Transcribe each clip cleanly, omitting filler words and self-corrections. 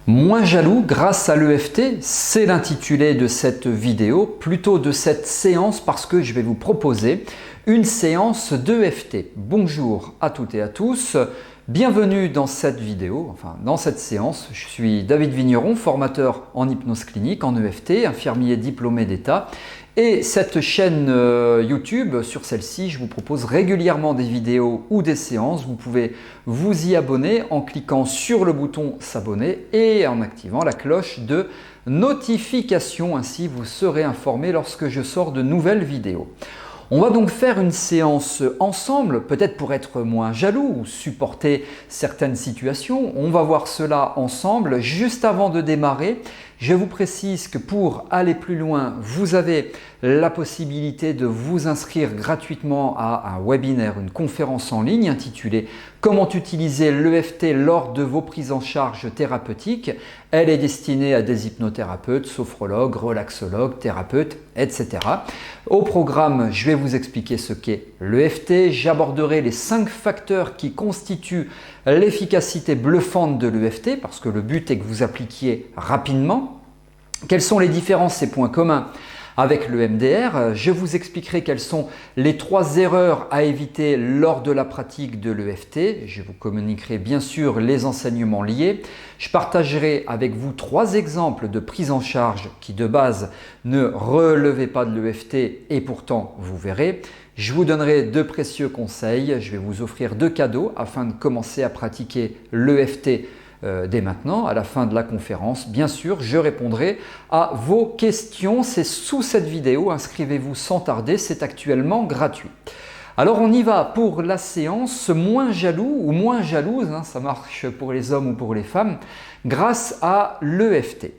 Moins jaloux grâce à l'EFT, c'est l'intitulé de cette vidéo, plutôt de cette séance parce que je vais vous proposer une séance d'EFT. Bonjour à toutes et à tous, bienvenue dans cette vidéo, dans cette séance. Je suis David Vigneron, formateur en hypnose clinique, en EFT, infirmier diplômé d'État. Et cette chaîne YouTube, sur celle-ci, je vous propose régulièrement des vidéos ou des séances. Vous pouvez vous y abonner en cliquant sur le bouton s'abonner et en activant la cloche de notification. Ainsi, vous serez informé lorsque je sors de nouvelles vidéos. On va donc faire une séance ensemble, peut-être pour être moins jaloux ou supporter certaines situations. On va voir cela ensemble. Juste avant de démarrer, je vous précise que pour aller plus loin, vous avez la possibilité de vous inscrire gratuitement à un webinaire, une conférence en ligne intitulée « Comment utiliser l'EFT lors de vos prises en charge thérapeutiques ». Elle est destinée à des hypnothérapeutes, sophrologues, relaxologues, thérapeutes, etc. Au programme, je vais vous expliquer ce qu'est l'EFT. J'aborderai les 5 facteurs qui constituent l'efficacité bluffante de l'EFT parce que le but est que vous appliquiez rapidement. Quelles sont les différences et points communs avec le MDR? Je vous expliquerai quelles sont les 3 erreurs à éviter lors de la pratique de l'EFT. Je vous communiquerai bien sûr les enseignements liés. Je partagerai avec vous 3 exemples de prise en charge qui de base ne relevaient pas de l'EFT et pourtant vous verrez. Je vous donnerai 2 précieux conseils. Je vais vous offrir 2 cadeaux afin de commencer à pratiquer l'EFT dès maintenant, à la fin de la conférence. Bien sûr, je répondrai à vos questions. C'est sous cette vidéo. Inscrivez-vous sans tarder. C'est actuellement gratuit. Alors, on y va pour la séance moins jaloux ou moins jalouse. Ça marche pour les hommes ou pour les femmes grâce à l'EFT.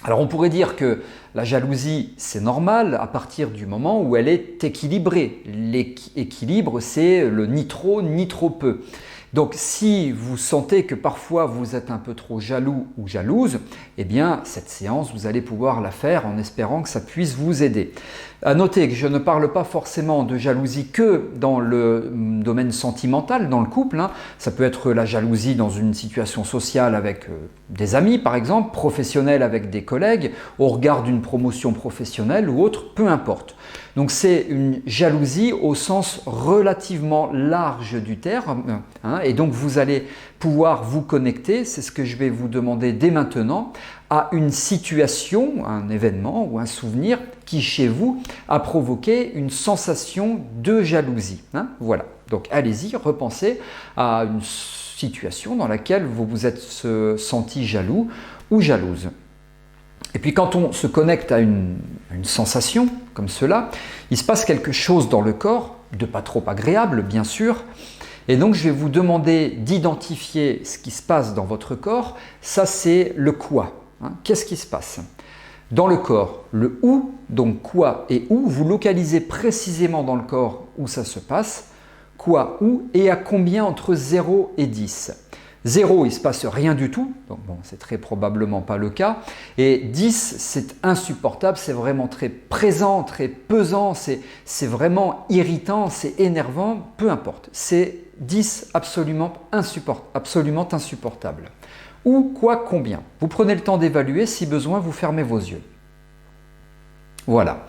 Alors, on pourrait dire que la jalousie, c'est normal à partir du moment où elle est équilibrée. L'équilibre, c'est le ni trop ni trop peu. Donc, si vous sentez que parfois vous êtes un peu trop jaloux ou jalouse, eh bien, cette séance, vous allez pouvoir la faire en espérant que ça puisse vous aider. À noter que je ne parle pas forcément de jalousie que dans le domaine sentimental, dans le couple. Ça peut être la jalousie dans une situation sociale avec des amis, par exemple, professionnelle avec des collègues, au regard d'une promotion professionnelle ou autre, peu importe. Donc c'est une jalousie au sens relativement large du terme, et donc vous allez pouvoir vous connecter, c'est ce que je vais vous demander dès maintenant, à une situation, un événement ou un souvenir qui chez vous a provoqué une sensation de jalousie. Voilà, donc allez-y, repensez à une situation dans laquelle vous vous êtes senti jaloux ou jalouse. Et puis quand on se connecte à une sensation comme cela, il se passe quelque chose dans le corps, de pas trop agréable bien sûr, et donc je vais vous demander d'identifier ce qui se passe dans votre corps. Ça c'est le quoi. Qu'est-ce qui se passe dans le corps? Le où, donc quoi et où, vous localisez précisément dans le corps où ça se passe, quoi, où et à combien entre 0 et 10. 0, il ne se passe rien du tout, donc bon, c'est très probablement pas le cas. Et 10, c'est insupportable, c'est vraiment très présent, très pesant, c'est vraiment irritant, c'est énervant, peu importe. C'est 10 absolument insupportable. Où, quoi, combien. Vous prenez le temps d'évaluer, si besoin, vous fermez vos yeux. Voilà.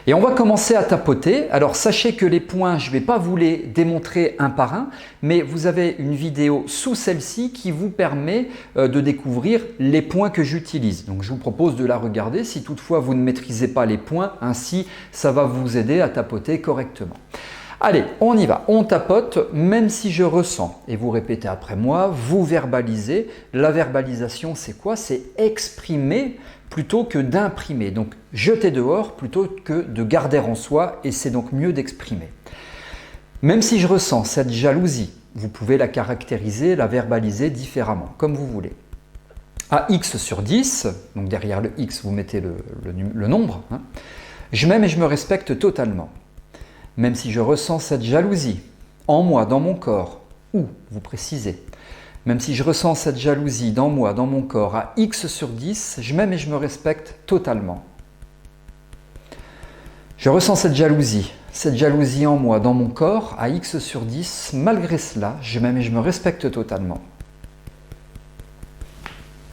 Et on va commencer à tapoter. Alors sachez que les points, je ne vais pas vous les démontrer un par un, mais vous avez une vidéo sous celle-ci qui vous permet de découvrir les points que j'utilise. Donc je vous propose de la regarder si toutefois vous ne maîtrisez pas les points, ainsi ça va vous aider à tapoter correctement. Allez, on y va, on tapote, même si je ressens. Et vous répétez après moi, vous verbalisez. La verbalisation, c'est quoi? C'est exprimer plutôt que d'imprimer. Donc, jeter dehors plutôt que de garder en soi, et c'est donc mieux d'exprimer. Même si je ressens cette jalousie, vous pouvez la caractériser, la verbaliser différemment, comme vous voulez. À X sur 10, donc derrière le X, vous mettez le nombre. Je m'aime et je me respecte totalement. Même si je ressens cette jalousie en moi, dans mon corps, ou vous précisez, même si je ressens cette jalousie dans moi, dans mon corps, à X sur 10, je m'aime et je me respecte totalement. Je ressens cette jalousie en moi, dans mon corps, à X sur 10, malgré cela, je m'aime et je me respecte totalement.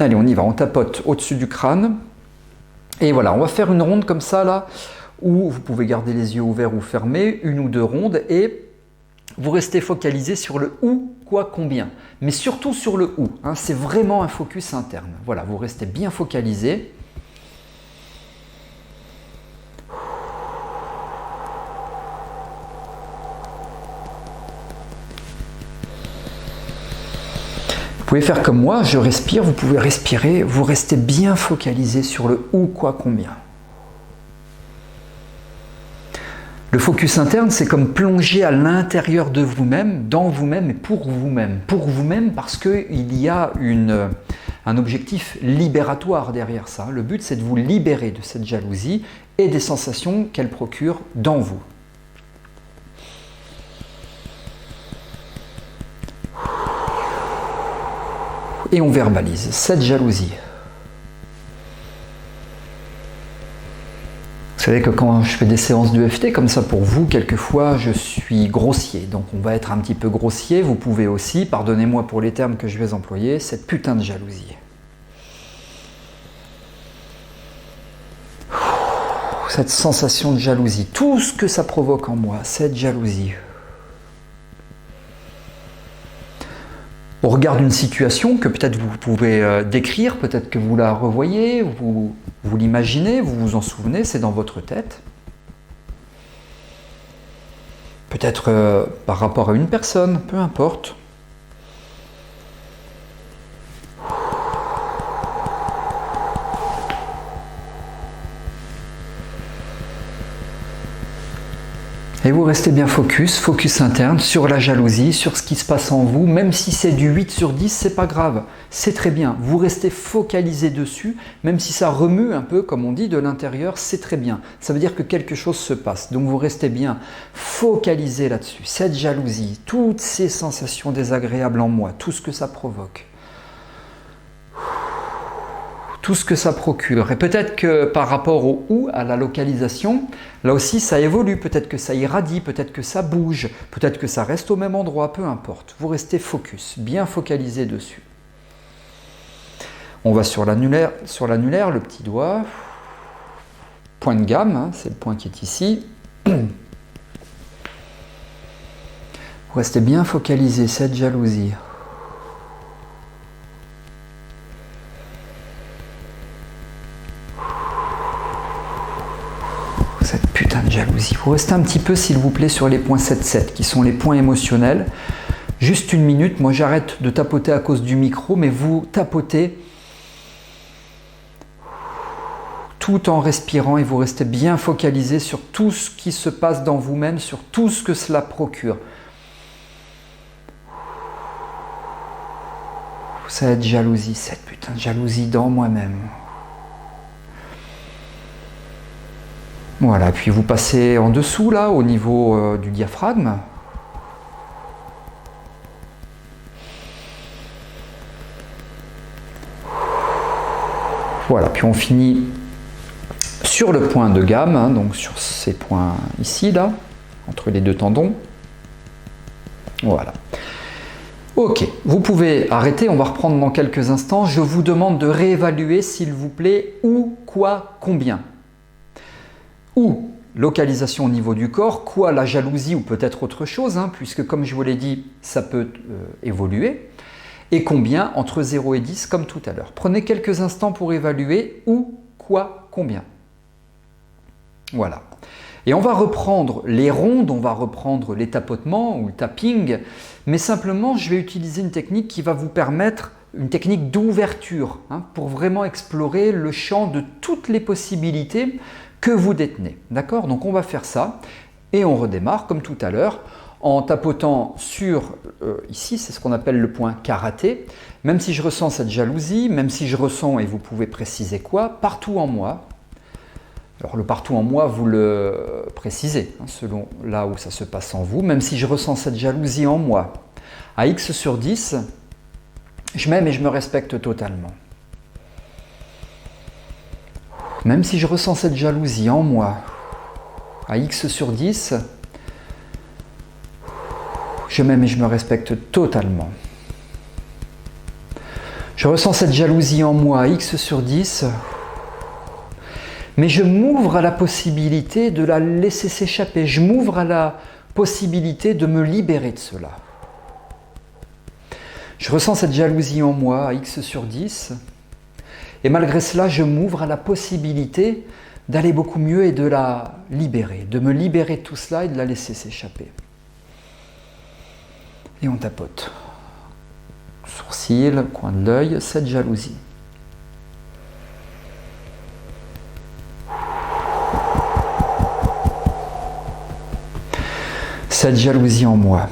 Allez, on y va, on tapote au-dessus du crâne. Et voilà, on va faire une ronde comme ça, là, où vous pouvez garder les yeux ouverts ou fermés, une ou deux rondes, et vous restez focalisé sur le où, quoi, combien. Mais surtout sur le où, hein, c'est vraiment un focus interne. Voilà, vous restez bien focalisé. Vous pouvez faire comme moi, je respire, vous pouvez respirer, vous restez bien focalisé sur le où, quoi, combien. Le focus interne, c'est comme plonger à l'intérieur de vous-même, dans vous-même et pour vous-même. Pour vous-même parce qu'il y a un objectif libératoire derrière ça. Le but, c'est de vous libérer de cette jalousie et des sensations qu'elle procure dans vous. Et on verbalise cette jalousie. Vous savez que quand je fais des séances d'EFT comme ça pour vous, quelquefois je suis grossier. Donc on va être un petit peu grossier. Vous pouvez aussi, pardonnez-moi pour les termes que je vais employer, cette putain de jalousie. Cette sensation de jalousie, tout ce que ça provoque en moi, cette jalousie. Au regard d'une situation que peut-être vous pouvez décrire, peut-être que vous la revoyez, vous l'imaginez, vous vous en souvenez, c'est dans votre tête. Peut-être par rapport à une personne, peu importe. Et vous restez bien focus interne sur la jalousie, sur ce qui se passe en vous, même si c'est du 8 sur 10, c'est pas grave, c'est très bien. Vous restez focalisé dessus, même si ça remue un peu, comme on dit, de l'intérieur, c'est très bien. Ça veut dire que quelque chose se passe, donc vous restez bien focalisé là-dessus. Cette jalousie, toutes ces sensations désagréables en moi, tout ce que ça provoque. Tout ce que ça procure. Et peut-être que par rapport au où, à la localisation, là aussi ça évolue, peut-être que ça irradie, peut-être que ça bouge, peut-être que ça reste au même endroit, peu importe. Vous restez focus, bien focalisé dessus. On va sur l'annulaire, le petit doigt, point de gamme, hein, c'est le point qui est ici. Vous restez bien focalisé, cette jalousie. Cette putain de jalousie. Vous restez un petit peu, s'il vous plaît, sur les points 7-7, qui sont les points émotionnels. Juste une minute, moi j'arrête de tapoter à cause du micro, mais vous tapotez tout en respirant et vous restez bien focalisé sur tout ce qui se passe dans vous-même, sur tout ce que cela procure. Cette jalousie, cette putain de jalousie dans moi-même. Voilà, puis vous passez en dessous, là, au niveau du diaphragme. Voilà, puis on finit sur le point de gamme, hein, donc sur ces points ici, là, entre les deux tendons. Voilà. Ok, vous pouvez arrêter, on va reprendre dans quelques instants. Je vous demande de réévaluer, s'il vous plaît, où, quoi, combien. Ou localisation au niveau du corps, quoi la jalousie ou peut-être autre chose, hein, puisque comme je vous l'ai dit, ça peut évoluer. Et combien entre 0 et 10 comme tout à l'heure. Prenez quelques instants pour évaluer où, quoi, combien. Voilà. Et on va reprendre les rondes, on va reprendre les tapotements ou le tapping, mais simplement je vais utiliser une technique qui va vous permettre, une technique d'ouverture, hein, pour vraiment explorer le champ de toutes les possibilités que vous détenez. D'accord? Donc on va faire ça et on redémarre comme tout à l'heure en tapotant sur, ici c'est ce qu'on appelle le point karaté, même si je ressens cette jalousie, même si je ressens, et vous pouvez préciser quoi, partout en moi. Alors le partout en moi, vous le précisez, hein, selon là où ça se passe en vous, même si je ressens cette jalousie en moi. À X sur 10, je m'aime et je me respecte totalement. Même si je ressens cette jalousie en moi, à X sur 10, je m'aime et je me respecte totalement. Je ressens cette jalousie en moi, X sur 10. Mais je m'ouvre à la possibilité de la laisser s'échapper. Je m'ouvre à la possibilité de me libérer de cela. Je ressens cette jalousie en moi, X sur 10. Et malgré cela, je m'ouvre à la possibilité d'aller beaucoup mieux et de la libérer, de me libérer de tout cela et de la laisser s'échapper. Et on tapote. Sourcil, coin de l'œil, cette jalousie. Cette jalousie en moi.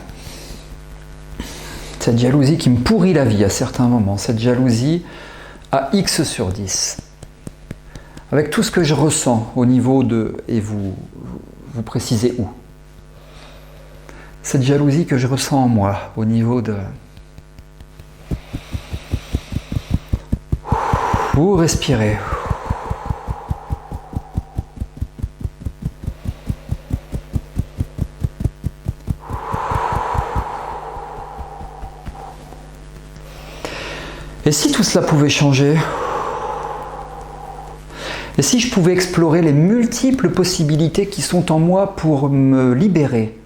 Cette jalousie qui me pourrit la vie à certains moments. Cette jalousie à X sur 10. Avec tout ce que je ressens au niveau de... Et vous précisez où. Cette jalousie que je ressens en moi au niveau de... Vous respirez. Et si tout cela pouvait changer? Et si je pouvais explorer les multiples possibilités qui sont en moi pour me libérer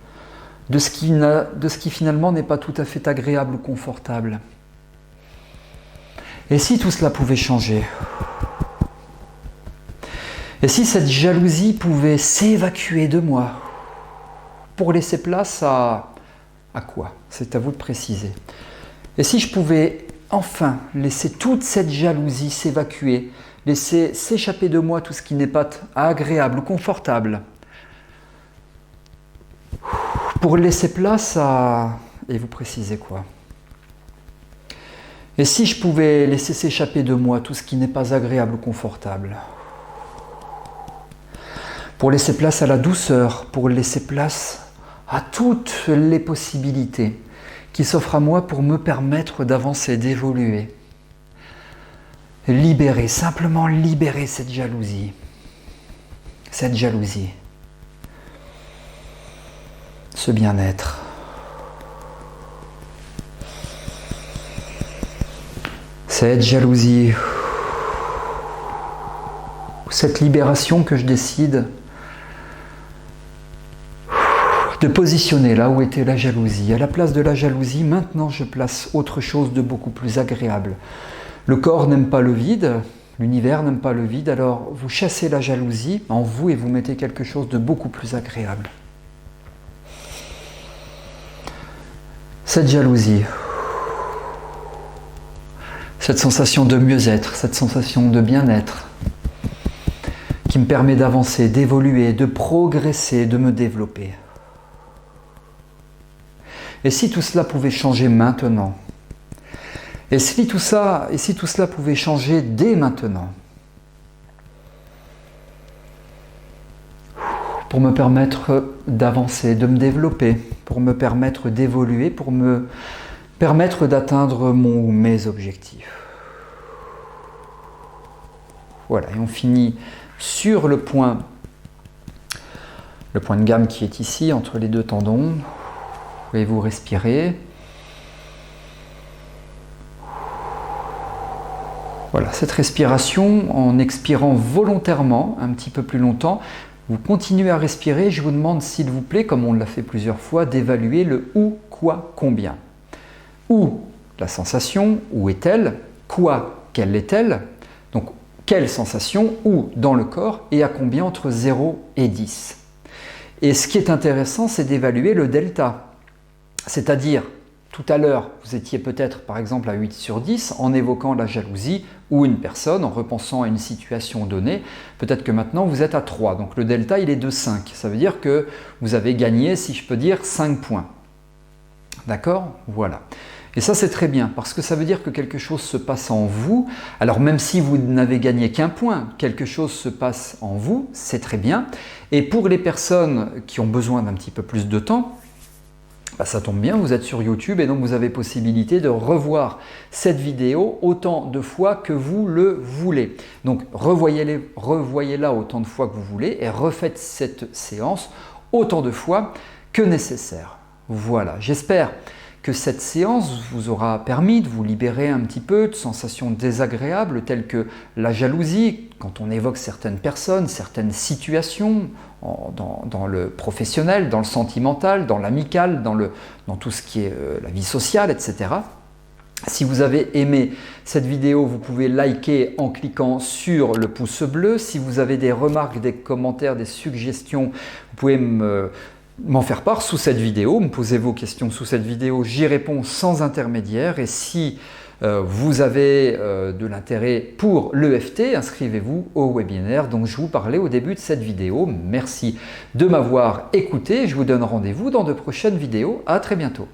de ce qui finalement n'est pas tout à fait agréable ou confortable? Et si tout cela pouvait changer? Et si cette jalousie pouvait s'évacuer de moi pour laisser place à quoi? C'est à vous de préciser. Et si je pouvais enfin laisser toute cette jalousie s'évacuer, laisser s'échapper de moi tout ce qui n'est pas agréable ou confortable, pour laisser place à... Et vous précisez quoi? Et si je pouvais laisser s'échapper de moi tout ce qui n'est pas agréable ou confortable, pour laisser place à la douceur, pour laisser place à toutes les possibilités qui s'offrent à moi pour me permettre d'avancer, d'évoluer. Libérer, simplement libérer cette jalousie. Cette jalousie. Ce bien-être. Cette jalousie. Cette libération que je décide de positionner là où était la jalousie. À la place de la jalousie, maintenant je place autre chose de beaucoup plus agréable. Le corps n'aime pas le vide, l'univers n'aime pas le vide, alors vous chassez la jalousie en vous et vous mettez quelque chose de beaucoup plus agréable. Cette jalousie, cette sensation de mieux-être, cette sensation de bien-être qui me permet d'avancer, d'évoluer, de progresser, de me développer. Et si tout cela pouvait changer maintenant? Et si tout cela pouvait changer dès maintenant? Pour me permettre d'avancer, de me développer, pour me permettre d'évoluer, pour me permettre d'atteindre mes objectifs. Voilà, et on finit sur le point de gamme qui est ici, entre les deux tendons. Et vous respirez. Voilà, cette respiration, en expirant volontairement un petit peu plus longtemps, vous continuez à respirer. Je vous demande, s'il vous plaît, comme on l'a fait plusieurs fois, d'évaluer le où, quoi, combien. Où, la sensation, où est-elle? Quoi, quelle est-elle? Donc, quelle sensation, où dans le corps, et à combien entre 0 et 10. Et ce qui est intéressant, c'est d'évaluer le delta. C'est-à-dire, tout à l'heure, vous étiez peut-être par exemple à 8 sur 10 en évoquant la jalousie ou une personne, en repensant à une situation donnée. Peut-être que maintenant vous êtes à 3, donc le delta il est de 5. Ça veut dire que vous avez gagné, si je peux dire, 5 points. D'accord? Voilà. Et ça c'est très bien, parce que ça veut dire que quelque chose se passe en vous. Alors même si vous n'avez gagné qu'un point, quelque chose se passe en vous, c'est très bien. Et pour les personnes qui ont besoin d'un petit peu plus de temps, ça tombe bien, vous êtes sur YouTube et donc vous avez possibilité de revoir cette vidéo autant de fois que vous le voulez. Donc revoyez-la autant de fois que vous voulez et refaites cette séance autant de fois que nécessaire. Voilà, j'espère que cette séance vous aura permis de vous libérer un petit peu de sensations désagréables telles que la jalousie, quand on évoque certaines personnes, certaines situations, dans le professionnel, dans le sentimental, dans l'amical, dans tout ce qui est la vie sociale, etc. Si vous avez aimé cette vidéo, vous pouvez liker en cliquant sur le pouce bleu. Si vous avez des remarques, des commentaires, des suggestions, vous pouvez m'en faire part sous cette vidéo. Me posez vos questions sous cette vidéo, j'y réponds sans intermédiaire. Et si vous avez de l'intérêt pour l'EFT, inscrivez-vous au webinaire dont je vous parlais au début de cette vidéo. Merci de m'avoir écouté. Je vous donne rendez-vous dans de prochaines vidéos. À très bientôt.